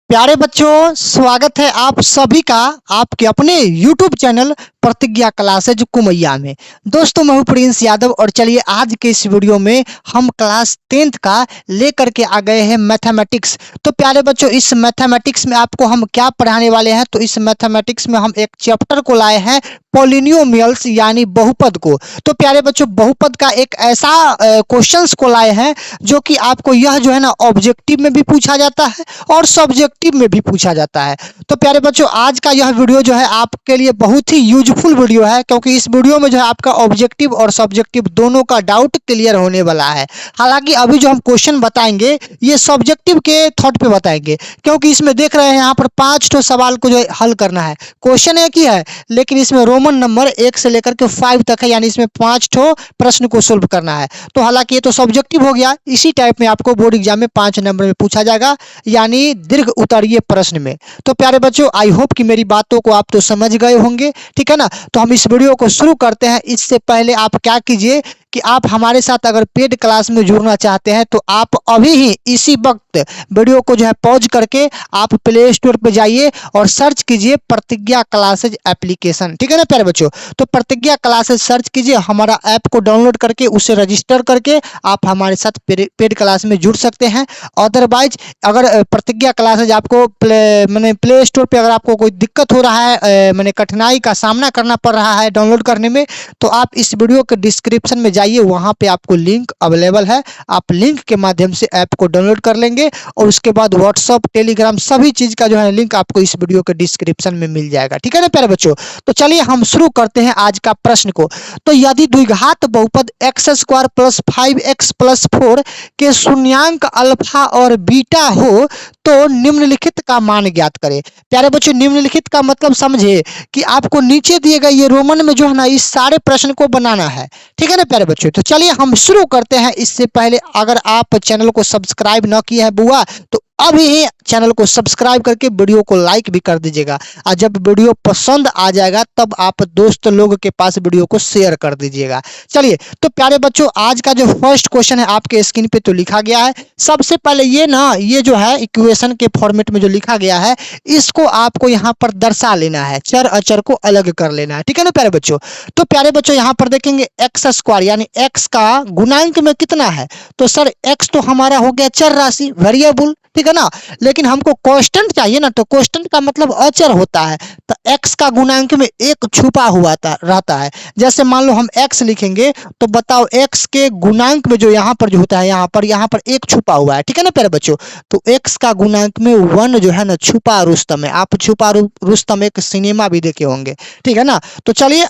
प्यारे बच्चों, स्वागत है आप सभी का आपके अपने YouTube चैनल प्रतिज्ञा क्लासेज कुमैया में। दोस्तों, मैं हूं प्रिंस यादव और चलिए आज के इस वीडियो में हम क्लास 10th का लेकर के आ गए हैं मैथमेटिक्स। तो प्यारे बच्चों, इस मैथमेटिक्स में आपको हम क्या पढ़ाने वाले हैं, तो इस मैथमेटिक्स में हम एक चैप्टर को लाए हैं पॉलिनोमियल्स यानी बहुपद को। तो प्यारे बच्चों, बहुपद का एक ऐसा क्वेश्चंस को लाए हैं जो कि आपको यह जो है ना ऑब्जेक्टिव में भी पूछा जाता है और सब्जेक्टिव में भी पूछा जाता है। तो प्यारे बच्चों, आज का यह वीडियो जो है आपके लिए बहुत ही यूजफुल वीडियो है, क्योंकि इस वीडियो में जो है आपका ऑब्जेक्टिव और सब्जेक्टिव दोनों का डाउट क्लियर होने वाला है। हालांकि अभी जो हम क्वेश्चन बताएंगे ये सब्जेक्टिव के थॉट पे बताएंगे, क्योंकि इसमें देख रहे हैं यहाँ पर 5 ठो सवाल को जो हल करना है। क्वेश्चन एक ही है, लेकिन इसमें रोमन नंबर 1 से लेकर के 5 तक है, यानी इसमें 5 ठो प्रश्न को सोल्व करना है। तो हालांकि ये तो सब्जेक्टिव हो गया, इसी टाइप में आपको बोर्ड एग्जाम में 5 नंबर में पूछा जाएगा, यानी दीर्घ उत्तरीय प्रश्न में। तो प्यारे बच्चों, आई होप कि मेरी बातों को आप तो समझ गए होंगे, ठीक है ना। तो हम इस वीडियो को शुरू करते हैं। इससे पहले आप क्या कीजिए कि आप हमारे साथ अगर पेड क्लास में जुड़ना चाहते हैं तो आप अभी ही इसी वक्त वीडियो को जो है पॉज करके आप प्ले स्टोर पे जाइए और सर्च कीजिए प्रतिज्ञा क्लासेज एप्लीकेशन, ठीक है ना प्यारे बच्चों। तो प्रतिज्ञा क्लासेज सर्च कीजिए, हमारा ऐप को डाउनलोड करके उसे रजिस्टर करके आप हमारे साथ पेड क्लास में जुड़ सकते हैं। अदरवाइज अगर प्रतिज्ञा क्लासेज आपको प्ले स्टोर पे अगर आपको कोई दिक्कत हो रहा है, कठिनाई का सामना करना पड़ रहा है डाउनलोड करने में, तो आप इस वीडियो के डिस्क्रिप्शन में जाइए, वहां पे आपको लिंक अवेलेबल है। आप लिंक के माध्यम से ऐप को डाउनलोड कर लेंगे और उसके बाद व्हाट्सएप, टेलीग्राम सभी चीज का जो है लिंक आपको इस वीडियो के डिस्क्रिप्शन में मिल जाएगा, ठीक है ना प्यारे बच्चों। तो चलिए हम शुरू करते हैं आज का प्रश्न को। तो यदि द्विघात बहुपद x square plus 5x plus 4 के शून्यांक अल्फा और बीटा हो तो निम्नलिखित का मान ज्ञात करें। प्यारे बच्चों, निम्नलिखित का मतलब समझे कि आपको नीचे दिए गए ये रोमन में जो है ना इस सारे प्रश्न को बनाना है, ठीक है ना प्यारे बच्चों। तो चलिए हम शुरू करते हैं। इससे पहले अगर आप चैनल को सब्सक्राइब न किए हैं बुआ, तो अभी ही चैनल को सब्सक्राइब करके वीडियो को लाइक भी कर दीजिएगा, और जब वीडियो पसंद आ जाएगा तब आप दोस्त लोग के पास वीडियो को शेयर कर दीजिएगा। चलिए, तो प्यारे बच्चों, आज का जो फर्स्ट क्वेश्चन है आपके स्क्रीन पे तो लिखा गया है। सबसे पहले ये जो है इक्वेशन के फॉर्मेट में जो लिखा गया है, इसको आपको यहाँ पर दर्शा लेना है, चर अचर को अलग कर लेना है, ठीक है ना प्यारे बच्चों। तो प्यारे बच्चों, यहाँ पर देखेंगे एक्स स्क्वायर यानी एक्स का गुणांक में कितना है, तो सर एक्स तो हमारा हो गया चर राशि, वेरिएबल, ठीक है ना। लेकिन हमको कांस्टेंट चाहिए ना, तो कांस्टेंट का मतलब अचर होता है। तो x का गुणांक में एक छुपा हुआ रहता है। जैसे मान लो हम x लिखेंगे, तो बताओ x के गुणांक में जो यहाँ पर जो होता है, यहाँ पर एक छुपा हुआ है, ठीक है ना प्यारे बच्चों। तो x का गुणांक में 1 जो है ना छुपा रुस्तम है। आप छुपा रुस्तम एक सिनेमा भी देखे होंगे, ठीक है ना। तो चलिए,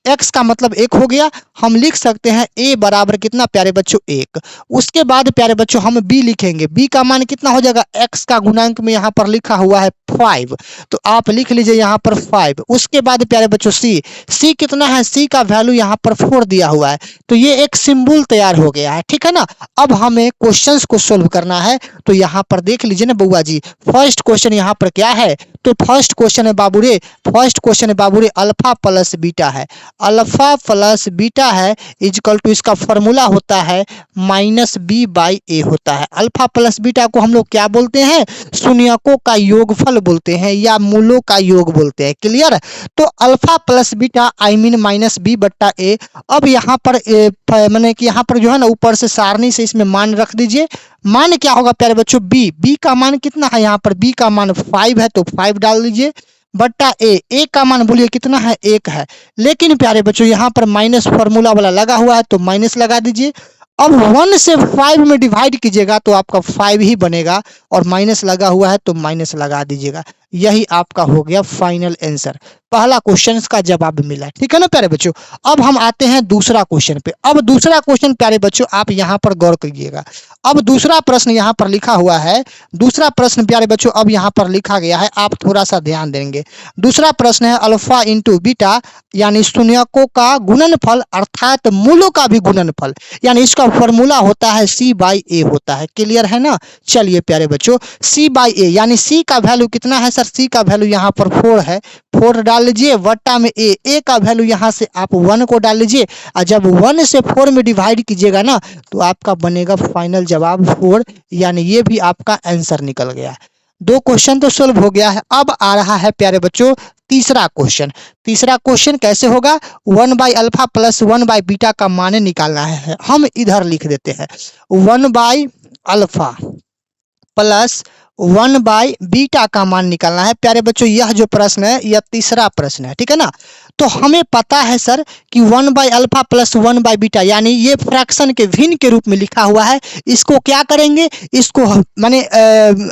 x का मतलब 1 हो गया। हम लिख सकते हैं a बराबर कितना प्यारे बच्चों 1। उसके बाद प्यारे बच्चों हम b लिखेंगे, b का मान कितना हो जाएगा, x का गुणांक में यहाँ पर लिखा हुआ है 5, तो आप लिख लीजिए यहाँ पर 5। उसके बाद प्यारे बच्चों c कितना है, c का वैल्यू यहाँ पर 4 दिया हुआ है। तो ये एक सिंबल तैयार हो गया है, ठीक है ना। अब हमें क्वेश्चंस को सोल्व करना है। तो यहाँ पर देख लीजिए ना बुआ जी, फर्स्ट क्वेश्चन यहाँ पर क्या है, तो फर्स्ट क्वेश्चन है बाबू रे अल्फा प्लस बीटा है। अल्फा प्लस बीटा है इजकल टू इसका फॉर्मूला होता है माइनस बी बाई ए होता है। अल्फा प्लस बीटा को हम लोग क्या बोलते हैं, शून्यकों का योगफल बोलते हैं या मूलों का योग बोलते हैं। क्लियर। तो alpha plus beta I mean minus B बट्टा ए। अब यहाँ पर मैंने कि यहाँ पर जो है ना ऊपर से सारणी से इसमें मान रख दीजिए। मान क्या होगा प्यारे बच्चों, बी का मान कितना है, यहाँ पर बी का मान 5 है, तो 5 डाल दीजिए बट्टा ए का मान बोलिए कितना है, 1 है। लेकिन प्यारे बच्चों यहाँ पर माइनस फॉर्मूला वाला लगा हुआ है, तो माइनस लगा दीजिए। अब 1 से 5 में डिवाइड कीजिएगा तो आपका 5 ही बनेगा, और माइनस लगा हुआ है तो माइनस लगा दीजिएगा। यही आपका हो गया फाइनल आंसर। पहला क्वेश्चन का जवाब मिला, ठीक है ना प्यारे बच्चों। अब हम आते हैं दूसरा क्वेश्चन पे। अब दूसरा क्वेश्चन प्यारे बच्चों आप यहाँ पर गौर करिएगा। अब दूसरा प्रश्न यहाँ पर लिखा हुआ है, दूसरा प्रश्न प्यारे बच्चों अब यहाँ पर लिखा गया है, आप थोड़ा सा ध्यान देंगे। दूसरा प्रश्न है अल्फा इंटू बीटा यानी शून्यकों का गुणनफल अर्थात मूलों का भी गुणनफल, यानी इसका फॉर्मूला होता है सी बाई ए होता है। क्लियर है ना। चलिए प्यारे बच्चों, सी बाई ए यानी सी का वैल्यू कितना है, सर सी का वैल्यू यहाँ पर 4 है, 4 डाल लीजिए वट्टा में ए का वैल्यू यहाँ से आप 1 को डाल लीजिए, और जब 1 से 4 में डिवाइड कीजिएगा ना तो आपका बनेगा फाइनल जवाब 4, यानी ये भी आपका आंसर निकल गया। दो क्वेश्चन तो सोल्व हो गया है। अब आ रहा है प्यारे बच्चों तीसरा क्वेश्चन। तीसरा क्वेश्चन कैसे होगा, 1/अल्फा प्लस 1/बीटा का मान निकालना है। हम इधर लिख देते हैं 1/अल्फा प्लस 1/बीटा का मान निकालना है। प्यारे बच्चों यह जो प्रश्न है यह तीसरा प्रश्न है, ठीक है ना। तो हमें पता है सर कि 1/अल्फा प्लस 1/बीटा यानी ये फ्रैक्शन के भिन्न के रूप में लिखा हुआ है। इसको क्या करेंगे, इसको माने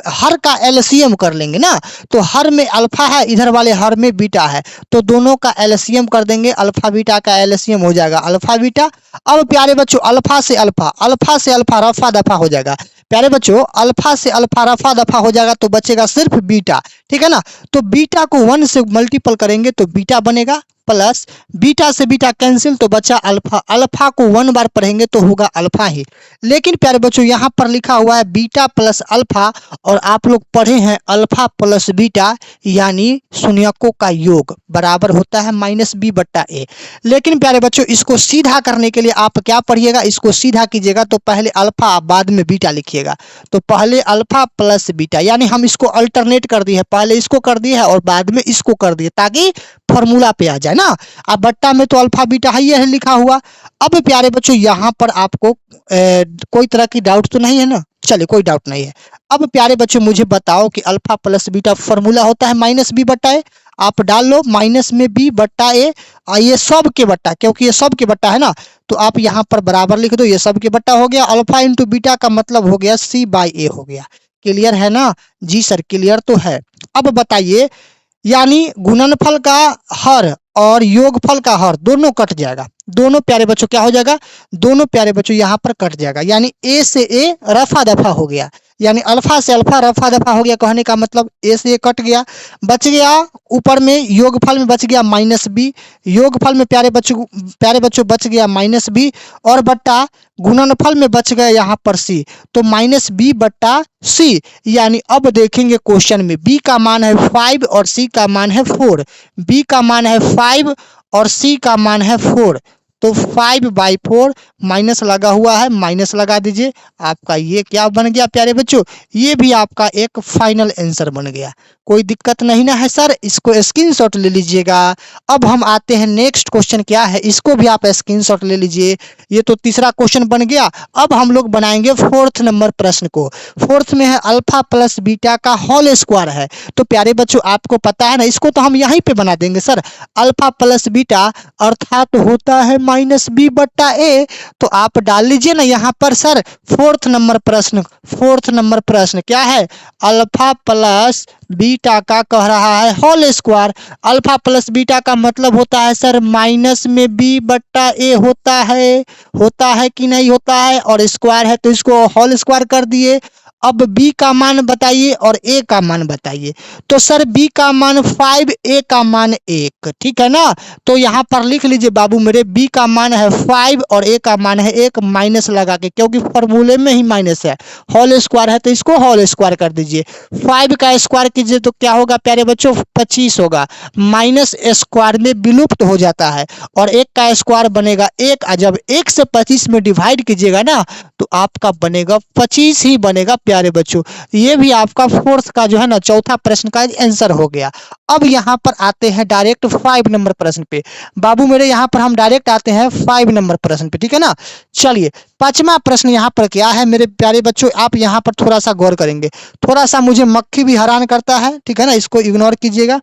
हर का एलसीएम कर लेंगे ना। तो हर में अल्फा है, इधर वाले हर में बीटा है, तो दोनों का एलसीएम कर देंगे। अल्फा बीटा का एलसीएम हो जाएगा अल्फा बीटा। अब प्यारे बच्चों अल्फा से अल्फा रफा दफा हो जाएगा। प्यारे बच्चों अल्फा से अल्फा रफा दफा हो जाएगा तो बचेगा सिर्फ बीटा, ठीक है ना। तो बीटा को 1 से मल्टीपल करेंगे तो बीटा बनेगा, प्लस बीटा से बीटा कैंसिल तो बचा अल्फा। अल्फा को 1 बार पढ़ेंगे तो होगा अल्फा ही। लेकिन प्यारे बच्चों यहाँ पर लिखा हुआ है बीटा प्लस अल्फा और आप लोग पढ़े हैं अल्फा प्लस बीटा यानी शून्यकों का योग बराबर होता है -b/a। लेकिन प्यारे बच्चों इसको सीधा करने के लिए आप क्या पढ़िएगा, इसको सीधा कीजिएगा तो पहले अल्फा बाद में बीटा लिखिएगा। तो पहले अल्फा प्लस बीटा यानी हम इसको अल्टरनेट कर दिए है, पहले इसको कर दिए है और बाद में इसको कर दिए ताकि फॉर्मूला पे आ जाए ना। अब बट्टा में तो अल्फा बीटा ही है लिखा हुआ। अब प्यारे बच्चों यहाँ पर आपको कोई तरह की डाउट तो नहीं है ना, चलिए कोई डाउट नहीं है। अब प्यारे बच्चों मुझे बताओ कि अल्फा प्लस बीटा फॉर्मूला होता है -b/a। आप डाल लो माइनस में b/a, ये सब के बट्टा, क्योंकि ये सब के बट्टा है ना तो आप यहाँ पर बराबर लिख दो, ये सब के बट्टा हो गया। अल्फा इंटू बीटा का मतलब हो गया c/a हो गया। क्लियर है ना? जी सर क्लियर तो है। अब बताइए यानी गुणनफल का हर और योगफल का हर दोनों कट जाएगा। दोनों प्यारे बच्चों क्या हो जाएगा, दोनों प्यारे बच्चों यहाँ पर कट जाएगा यानी ए से ए रफा दफा हो गया, यानी अल्फा से अल्फा रफा दफा हो गया। कहने का मतलब ए से ए कट गया, बच गया ऊपर में योगफल में बच गया -b। योगफल में प्यारे बच्चों बच गया -b और बट्टा गुणनफल में बच गया यहाँ पर c, तो -b/c। यानी अब देखेंगे क्वेश्चन में b का मान है 5 और c का मान है 4। b का मान है 5 और c का मान है 4, तो 5/4 माइनस लगा हुआ है, माइनस लगा दीजिए। आपका ये क्या बन गया प्यारे बच्चों, ये भी आपका एक फाइनल आंसर बन गया। कोई दिक्कत नहीं ना है सर, इसको स्क्रीनशॉट ले लीजिएगा। अब हम आते हैं नेक्स्ट क्वेश्चन क्या है, इसको भी आप स्क्रीनशॉट ले लीजिए। ये तो तीसरा क्वेश्चन बन गया। अब हम लोग बनाएंगे 4th नंबर प्रश्न को। 4th में है अल्फा प्लस बीटा का होल स्क्वायर है। तो प्यारे बच्चों आपको पता है ना, इसको तो हम यहीं पे बना देंगे सर। अल्फा प्लस बीटा अर्थात होता है -b/a, तो आप डाल लीजिए ना यहाँ पर सर। 4th नंबर प्रश्न क्या है, अल्फा प्लस बीटा का कह रहा है whole square. Alpha plus beta का मतलब होता है सर माइनस में b/a होता है कि नहीं होता है, और स्क्वायर है तो इसको होल स्क्वायर कर दिए। अब b का मान बताइए और a का मान बताइए। तो सर b का मान 5, a का मान 1, ठीक है ना। तो यहाँ पर लिख लीजिए बाबू मेरे, b का मान है 5 और a का मान है 1, माइनस लगा के, क्योंकि फॉर्मूले में ही माइनस है। होल स्क्वायर है तो इसको होल स्क्वायर कर दीजिए। 5 का स्क्वायर कीजिए तो क्या होगा प्यारे बच्चों, 25 होगा। माइनस स्क्वायर में विलुप्त हो जाता है और 1 का स्क्वायर बनेगा 1। जब 1 से 25 में डिवाइड कीजिएगा ना तो आपका बनेगा 25 ही बनेगा प्यारे बच्चों। ये भी आपका 4th का जो है ना चौथा प्रश्न का आंसर हो गया। अब यहाँ पर आते हैं डायरेक्ट 5 नंबर प्रश्न पे। बाबू मेरे यहाँ पर हम डायरेक्ट आते हैं 5 नंबर प्रश्न पे, ठीक है ना। चलिए 5वां प्रश्न यहाँ पर क्या है मेरे प्यारे बच्चों, आप यहाँ पर थोड़ा सा गौर करेंगे। थोड़ा सा मुझे मक्खी भी हैरान करता है, ठीक है ना, इसको इग्नोर कीजिएगा।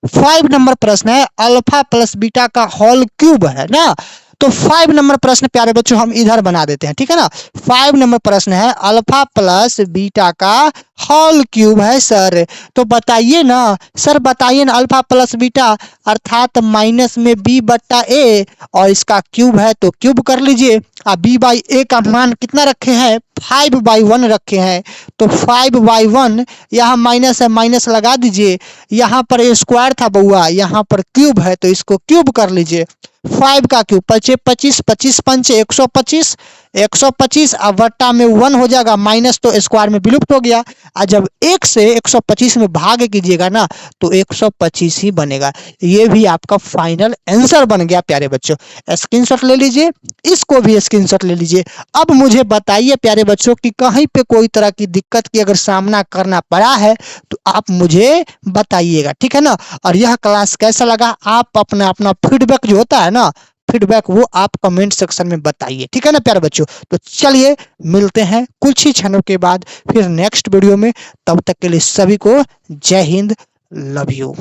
5 नंबर प्रश्न है अल्फा प्लस बीटा का होल क्यूब है ना। तो 5 नंबर प्रश्न प्यारे बच्चों हम इधर बना देते हैं, ठीक है ना। 5 नंबर प्रश्न है अल्फा प्लस बीटा का होल क्यूब है सर। तो बताइए ना सर, बताइए ना, अल्फा प्लस बीटा अर्थात माइनस में b/a और इसका क्यूब है तो क्यूब कर लीजिए। अब b/a का मान कितना रखे हैं, 5/1 रखे हैं, तो 5/1 यहाँ माइनस है, माइनस लगा दीजिए। यहाँ पर स्क्वायर था बउआ, यहाँ पर क्यूब है तो इसको क्यूब कर लीजिए। 5 का क्यूब 25, 25 पंचे 125, 125 अब बट्टा में 1 हो जाएगा, माइनस तो स्क्वायर में विलुप्त हो गया। और जब 1 से 125 में भाग कीजिएगा ना तो 125 ही बनेगा। ये भी आपका फाइनल आंसर बन गया प्यारे बच्चों। स्क्रीनशॉट ले लीजिए, इसको भी स्क्रीनशॉट ले लीजिए। अब मुझे बताइए प्यारे बच्चों कि कहीं पे कोई तरह की दिक्कत की अगर सामना करना पड़ा है तो आप मुझे बताइएगा, ठीक है ना। और यह क्लास कैसा लगा आप अपना अपना फीडबैक जो होता है ना, फीडबैक वो आप कमेंट सेक्शन में बताइए, ठीक है ना प्यारे बच्चों। तो चलिए मिलते हैं कुछ ही क्षणों के बाद फिर नेक्स्ट वीडियो में। तब तक के लिए सभी को जय हिंद, लव यू।